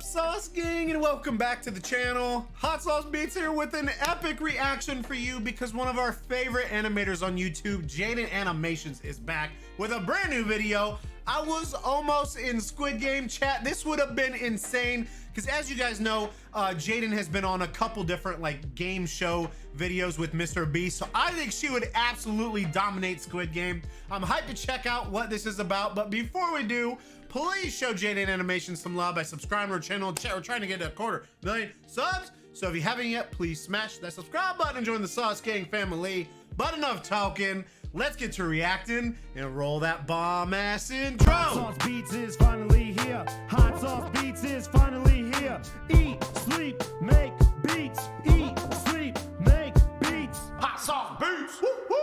up, Sauce Gang, and welcome back to the channel. Hot Sauce Beats here with an epic reaction for you because one of our favorite animators on YouTube, JaidenAnimations, is back with a brand new video. I was almost in Squid Game chat. This would have been insane because, as you guys know, Jaiden has been on a couple different like game show videos with Mr. Beast, so I think she would absolutely dominate Squid Game. I'm hyped to check out what this is about, but before we do, please show JaidenAnimations some love by subscribing to our channel. We're trying to get to 250,000 subs, so if you haven't yet, please smash that subscribe button and join the Sauce Gang family. But enough talking, let's get to reacting and roll that bomb ass intro. Hot Sauce Beats is finally here. Hot Sauce Beats is finally here. Eat, sleep, make beats. Eat, sleep, make beats. Hot Sauce Beats. Woo woo.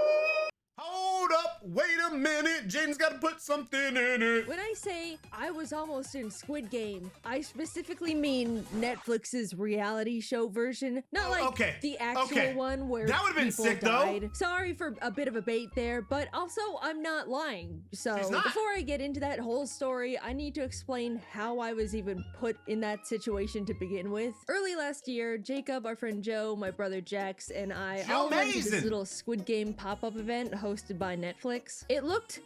Hold up, wait a minute. Jaiden's got to put something in it. When I say I was almost in Squid Game, I specifically mean Netflix's reality show version, not like the actual one where that would have been sick died. though. Sorry for a bit of a bait there, but also I'm not lying. So before I get into that whole story, I need to explain how I was even put in that situation to begin with. Early last year, Jacob, our friend Joe, my brother Jax, and I all went to this little Squid Game pop-up event hosted by Netflix. It looked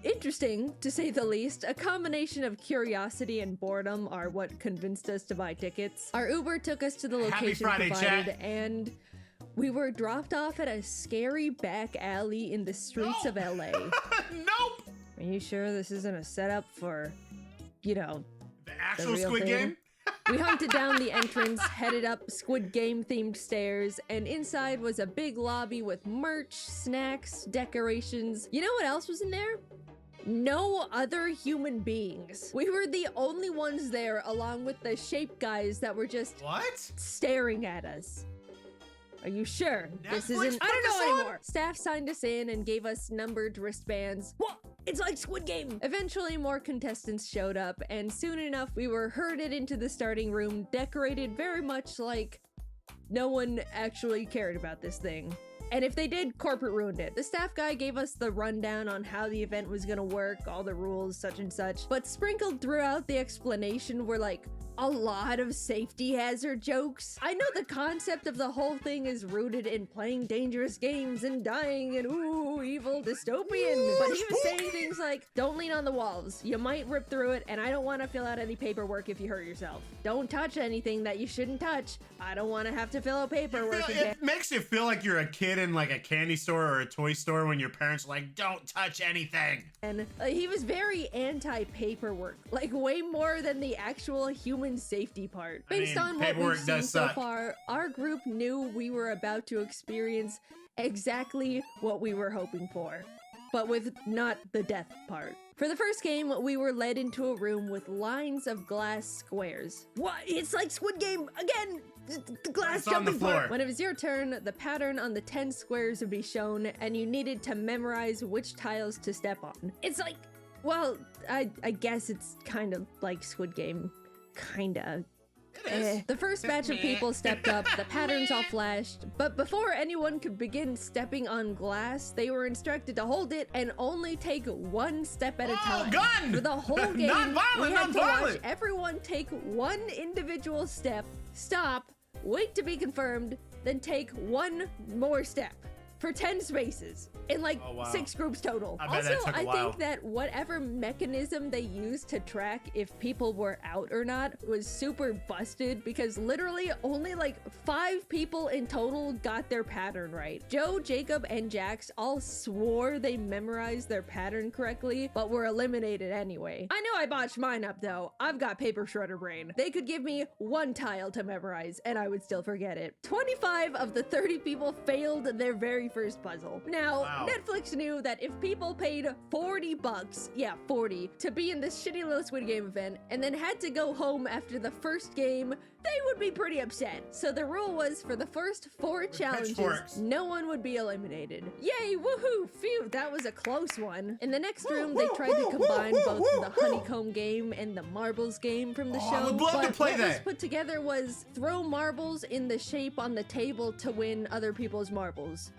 interesting, to say the least. A combination of curiosity and boredom are what convinced us to buy tickets. Our Uber took us to the location provided, and we were dropped off at a scary back alley in the streets of LA. Nope! Are you sure this isn't a setup for, you know, the actual Squid Game? We hunted down the entrance, headed up Squid Game themed stairs, and inside was a big lobby with merch, snacks, decorations. You know what else was in there? No other human beings. We were the only ones there, along with the shape guys that were just staring at us. Are you sure this isn't? I don't know anymore. Staff signed us in and gave us numbered wristbands. What? It's like Squid Game. Eventually, more contestants showed up, and soon enough, we were herded into the starting room, decorated very much like no one actually cared about this thing. And if they did, corporate ruined it. The staff guy gave us the rundown on how the event was gonna work, all the rules, such and such. But sprinkled throughout the explanation were like a lot of safety hazard jokes. I know the concept of the whole thing is rooted in playing dangerous games and dying and ooh, evil dystopian. But he was saying things like, don't lean on the walls. You might rip through it, and I don't want to fill out any paperwork if you hurt yourself. Don't touch anything that you shouldn't touch. I don't want to have to fill out paperwork again. It makes you feel like you're a kid in like a candy store or a toy store when your parents are like, don't touch anything. And he was very anti-paperwork, like way more than the actual human safety part. Based on what we've seen so far, our group knew we were about to experience exactly what we were hoping for, but with not the death part. For the first game, we were led into a room with lines of glass squares. What? It's like Squid Game again! The glass jumping part. When it was your turn, the pattern on the 10 squares would be shown, and you needed to memorize which tiles to step on. It's like, well, I guess it's kind of like Squid Game. Kinda. The first batch of people stepped up, the patterns all flashed, but before anyone could begin stepping on glass, they were instructed to hold it and only take one step at a time. For the whole game, we had to watch everyone take one individual step, stop, wait to be confirmed, then take one more step. For 10 spaces in like 6 groups total. Also, I think that whatever mechanism they used to track if people were out or not was super busted because literally only like 5 people in total got their pattern right. Joe, Jacob, and Jax all swore they memorized their pattern correctly, but were eliminated anyway. I know I botched mine up though. I've got paper shredder brain. They could give me one tile to memorize and I would still forget it. 25 of the 30 people failed their very first puzzle. Now, Netflix knew that if people paid 40 bucks, yeah, 40, to be in this shitty little Squid Game event and then had to go home after the first game, they would be pretty upset. So the rule was for the first 4 challenges, no one would be eliminated. Yay, woohoo, phew, that was a close one. In the next room, they tried to combine both the honeycomb game and the marbles game from the show. I would love to play that. What was put together was throw marbles in the shape on the table to win other people's marbles.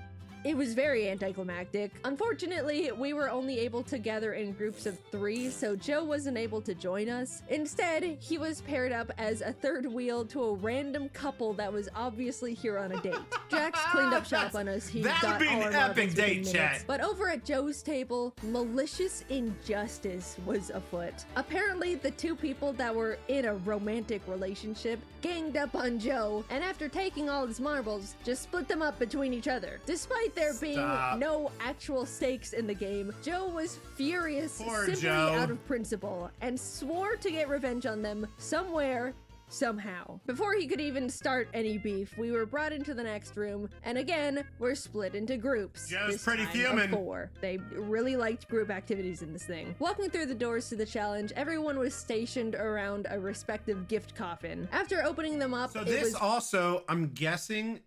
It was very anticlimactic. Unfortunately, we were only able to gather in groups of 3, so Joe wasn't able to join us. Instead, he was paired up as a third wheel to a random couple that was obviously here on a date. Jax cleaned up shop on us. He got would be all an our epic marbles date, within chat. minutes. But over at Joe's table, malicious injustice was afoot. Apparently, the 2 people that were in a romantic relationship ganged up on Joe, and after taking all his marbles, just split them up between each other. Despite there being no actual stakes in the game, Joe was furious simply out of principle and swore to get revenge on them somewhere, somehow. Before he could even start any beef, we were brought into the next room, and again, we're split into groups. Joe's pretty fuming. 4. They really liked group activities in this thing. Walking through the doors to the challenge, everyone was stationed around a respective gift coffin. After opening them up, so this also, I'm guessing,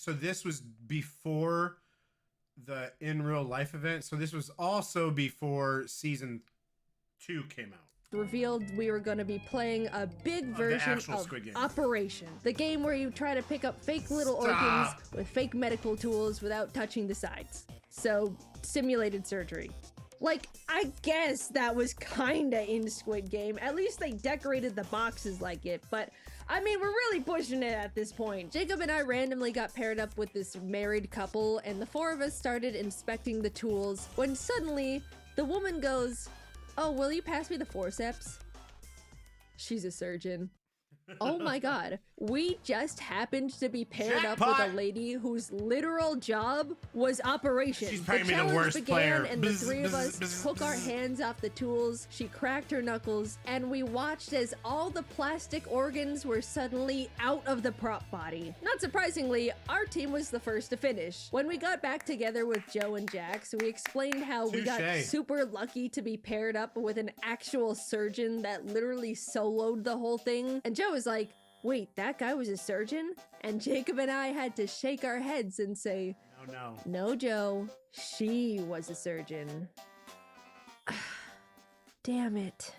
this was before the in real life event, so this was also before season 2 came out. Revealed we were going to be playing a big version of Squid Game. Operation, the game where you try to pick up fake little organs with fake medical tools without touching the sides. So, simulated surgery. Like, I guess that was kinda in Squid Game. At least they decorated the boxes like it, but I mean, we're really pushing it at this point. Jacob and I randomly got paired up with this married couple, and the 4 of us started inspecting the tools when suddenly the woman goes, "Oh, will you pass me the forceps?" She's a surgeon. Oh my god. We just happened to be paired up with a lady whose literal job was Operation. She's probably the the worst player. And the 3 of us took our hands off the tools. She cracked her knuckles, and we watched as all the plastic organs were suddenly out of the prop body. Not surprisingly, our team was the first to finish. When we got back together with Joe and Jax, we explained how we got super lucky to be paired up with an actual surgeon that literally soloed the whole thing. And Joe was like, "Wait, that guy was a surgeon?" And Jacob and I had to shake our heads and say, No, Joe, she was a surgeon." Damn it.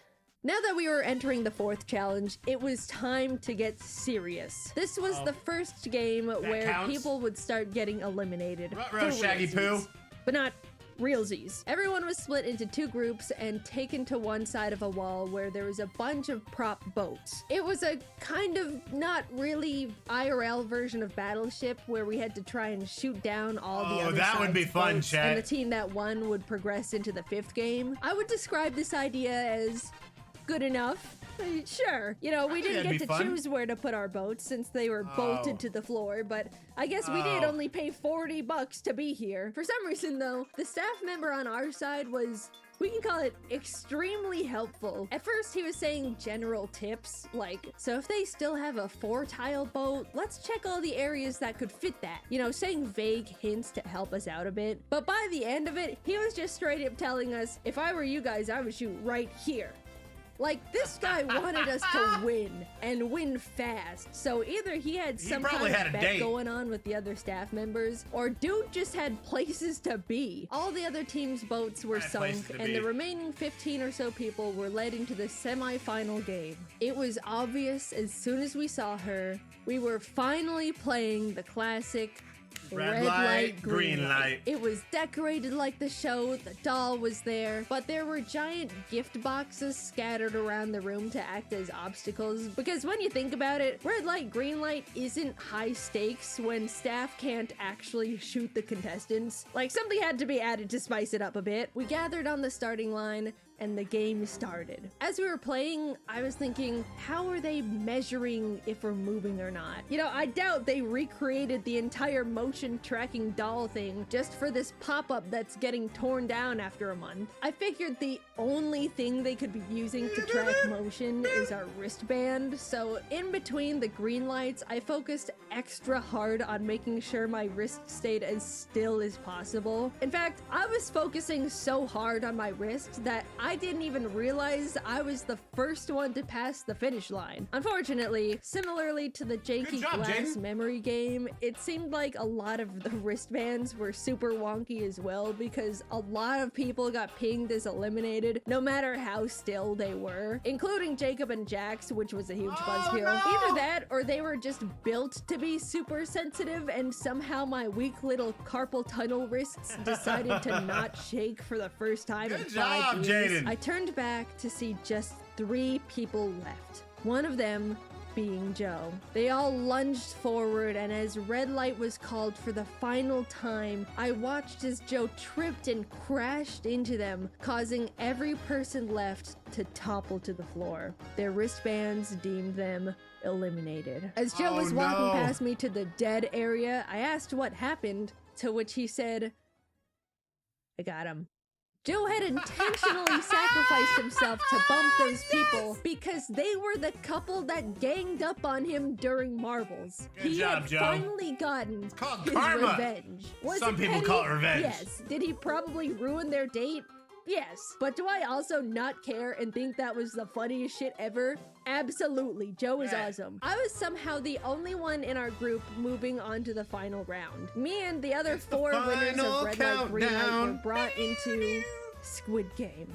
Now that we were entering the 4th challenge, it was time to get serious. This was the first game where people would start getting eliminated. Shaggy Poo. But not realsies. Everyone was split into 2 groups and taken to one side of a wall where there was a bunch of prop boats. It was a kind of not really IRL version of Battleship where we had to try and shoot down all the other that would be fun, boats, chat. and the team that won would progress into the 5th game. I would describe this idea as good enough. Sure, you know, we didn't get to choose where to put our boats since they were bolted to the floor, but I guess we did only pay $40 to be here. For some reason though, the staff member on our side was, we can call it, extremely helpful. At first he was saying general tips, like, so if they still have a 4-tile boat, let's check all the areas that could fit that. You know, saying vague hints to help us out a bit. But by the end of it, he was just straight up telling us, if I were you guys, I would shoot right here. Like, this guy wanted us to win, and win fast. So either he had some kind of bet going on with the other staff members, or dude just had places to be. All the other team's boats were sunk, and the remaining 15 or so people were led into the semi-final game. It was obvious as soon as we saw her, we were finally playing the classic red light, green light. It was decorated like the show, the doll was there, but there were giant gift boxes scattered around the room to act as obstacles, because when you think about it, red light, green light isn't high stakes when staff can't actually shoot the contestants. Like, something had to be added to spice it up a bit. We gathered on the starting line, and the game started. As we were playing, I was thinking, how are they measuring if we're moving or not? You know, I doubt they recreated the entire motion tracking doll thing just for this pop-up that's getting torn down after a month. I figured the only thing they could be using to track motion is our wristband, so in between the green lights, I focused extra hard on making sure my wrist stayed as still as possible. In fact, I was focusing so hard on my wrist that I I didn't even realize I was the first one to pass the finish line. Unfortunately, similarly to the Janky Glass Jaiden. memory game, it seemed like a lot of the wristbands were super wonky as well because a lot of people got pinged as eliminated no matter how still they were, including Jacob and Jax, which was a huge buzzkill. No! Either that or they were just built to be super sensitive and somehow my weak little carpal tunnel wrists decided to not shake for the first time in 5 job, years. Jaiden. I turned back to see just 3 people left. One of them being Joe. They all lunged forward, and as red light was called for the final time, I watched as Joe tripped and crashed into them, causing every person left to topple to the floor. Their wristbands deemed them eliminated. As Joe was walking past me to the dead area, I asked what happened, to which he said, "I got him." Joe had intentionally sacrificed himself to bump those people because they were the couple that ganged up on him during marbles. Good job, had Joe. finally gotten called his karma. revenge. Was Some it people petty? call it revenge. Yes. Did he probably ruin their date? Yes. But do I also not care and think that was the funniest shit ever? Absolutely. Joe is awesome. I was somehow the only one in our group moving on to the final round. Me and the other 4 winners of Red Light, Green Light were brought into Squid Game.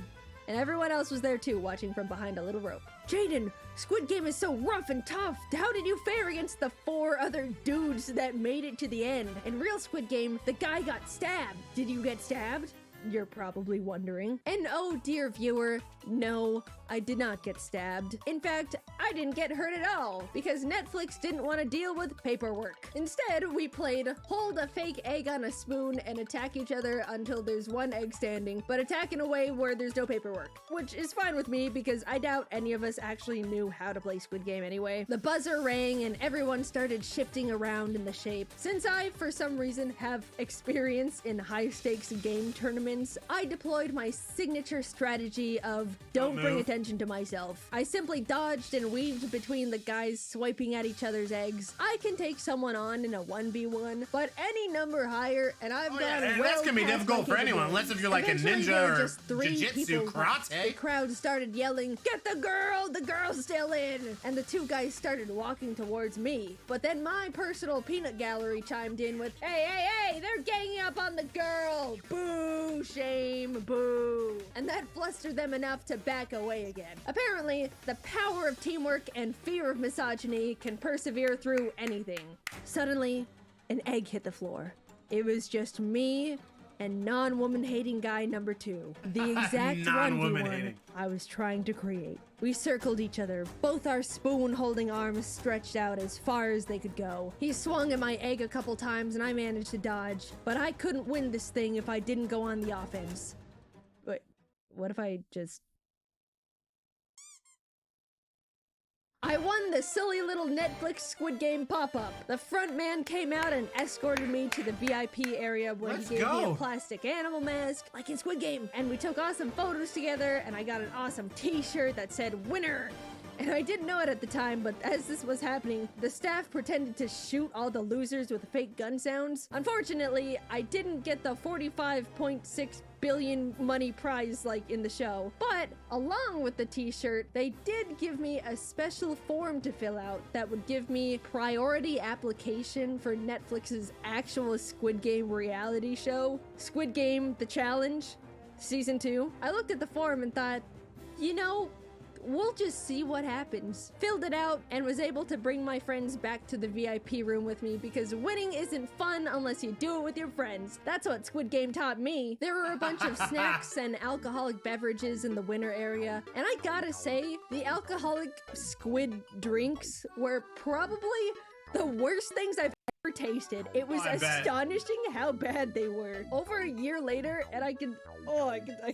And everyone else was there too, watching from behind a little rope. Jaiden, Squid Game is so rough and tough. How did you fare against the 4 other dudes that made it to the end? In real Squid Game, the guy got stabbed. Did you get stabbed? You're probably wondering. And oh dear viewer, no, I did not get stabbed. In fact, I didn't get hurt at all because Netflix didn't want to deal with paperwork. Instead, we played hold a fake egg on a spoon and attack each other until there's 1 egg standing, but attack in a way where there's no paperwork, which is fine with me because I doubt any of us actually knew how to play Squid Game anyway. The buzzer rang and everyone started shifting around in the shape. Since I, for some reason, have experience in high-stakes game tournaments, I deployed my signature strategy of don't bring attention to myself. I simply dodged and weaved between the guys swiping at each other's eggs. I can take someone on in a 1v1, but any number higher, and I've gone well that's gonna be past difficult my for anyone, capabilities. unless if you're like Eventually, a there were ninja just or 3 jiu-jitsu, people left. karate. The crowd started yelling, "Get the girl's still in!" And the 2 guys started walking towards me. But then my personal peanut gallery chimed in with, hey, they're ganging up on the girl! Boo, shame, boo. And that flustered them enough to back away again. Apparently, the power of teamwork and fear of misogyny can persevere through anything. Suddenly, an egg hit the floor. It was just me and non-woman hating guy number 2. The exact 1v1 I was trying to create. We circled each other, both our spoon-holding arms stretched out as far as they could go. He swung at my egg a couple times and I managed to dodge, but I couldn't win this thing if I didn't go on the offense. Wait, what if I just... I won the silly little Netflix Squid Game pop-up. The front man came out and escorted me to the VIP area where he gave me a plastic animal mask, like in Squid Game. And we took awesome photos together, and I got an awesome t-shirt that said winner. And I didn't know it at the time, but as this was happening, the staff pretended to shoot all the losers with fake gun sounds. Unfortunately, I didn't get the 45.6 billion money prize like in the show, but along with the t-shirt, they did give me a special form to fill out that would give me priority application for Netflix's actual Squid Game reality show, Squid Game: The Challenge, Season 2. I looked at the form and thought, you know, we'll just see what happens. Filled it out and was able to bring my friends back to the VIP room with me because winning isn't fun unless you do it with your friends. That's what Squid Game taught me. There were a bunch of snacks and alcoholic beverages in the winner area, and I gotta say, the alcoholic squid drinks were probably the worst things I've ever tasted. It was astonishing how bad they were. Over a year later, and I can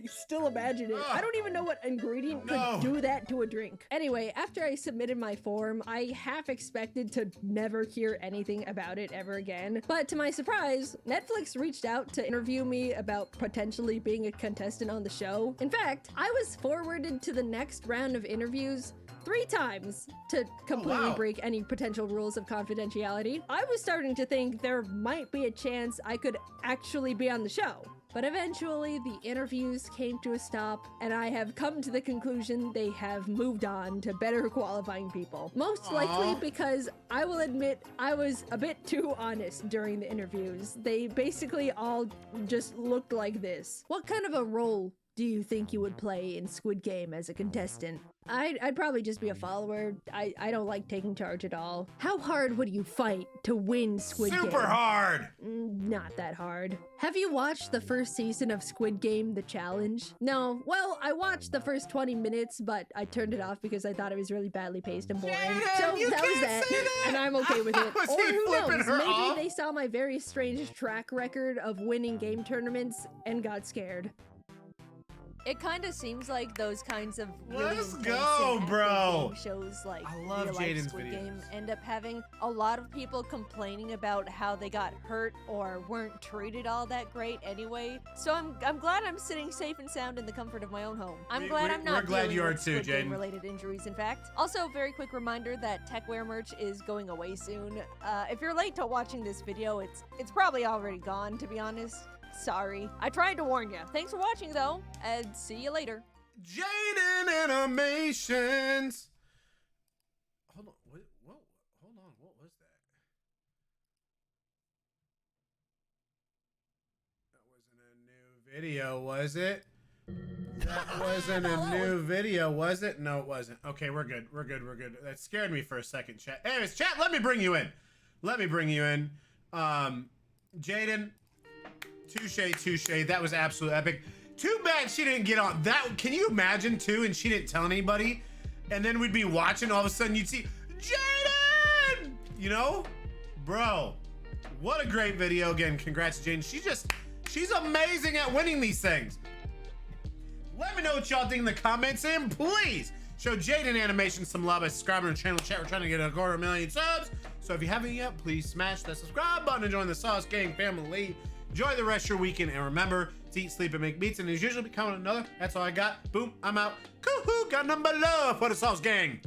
still imagine it. I don't even know what ingredient could do that to a drink. Anyway, after I submitted my form, I half expected to never hear anything about it ever again. But to my surprise, Netflix reached out to interview me about potentially being a contestant on the show. In fact, I was forwarded to the next round of interviews 3 times to completely break any potential rules of confidentiality. I was starting to think there might be a chance I could actually be on the show. But eventually, the interviews came to a stop, and I have come to the conclusion they have moved on to better qualifying people. Most likely because I will admit I was a bit too honest during the interviews. They basically all just looked like this. What kind of a role do you think you would play in Squid Game as a contestant? I'd probably just be a follower. I don't like taking charge at all. How hard would you fight to win Squid Game? Super hard! Not that hard. Have you watched the first season of Squid Game, The Challenge? No. Well, I watched the first 20 minutes, but I turned it off because I thought it was really badly paced and boring. Jaiden, so you that was can't that, say that! and I'm okay with it. Was Or he who flipping knows? her Maybe off? they saw my very strange track record of winning game tournaments and got scared. It kind of seems like those kinds of really Let's intense go, and bro. active game shows like I love real life Jaiden's Squid videos. Game end up having a lot of people complaining about how they got hurt or weren't treated all that great anyway. So I'm glad I'm sitting safe and sound in the comfort of my own home. I'm glad I'm not we're glad dealing you are with too, Squid Game Jaiden. related injuries. In fact, also very quick reminder that techwear merch is going away soon. If you're late to watching this video, it's probably already gone. To be honest, sorry. I tried to warn you. Thanks for watching though, and see you later. JaidenAnimations. Hold on. Hold on. What was that? That wasn't a new video, was it? That wasn't a new video, was it? No, it wasn't. Okay, we're good. We're good. We're good. That scared me for a second, chat. Anyways, chat, let me bring you in. Jaiden, touche. That was absolutely epic. Too bad she didn't get on that. Can you imagine too? And she didn't tell anybody, and then we'd be watching. All of a sudden, you'd see Jaiden. You know, bro, what a great video. Again, congrats, Jaiden. She's amazing at winning these things. Let me know what y'all think in the comments, and please show JaidenAnimations some love by subscribing to the channel. Chat, we're trying to get 250,000 subs. So if you haven't yet, please smash that subscribe button and join the Sauce Gang family. Enjoy the rest of your weekend, and remember to eat, sleep, and make beats. And as usual, be coming another. That's all I got. Boom, I'm out. Coo-hoo, got number love for the Sauce Gang.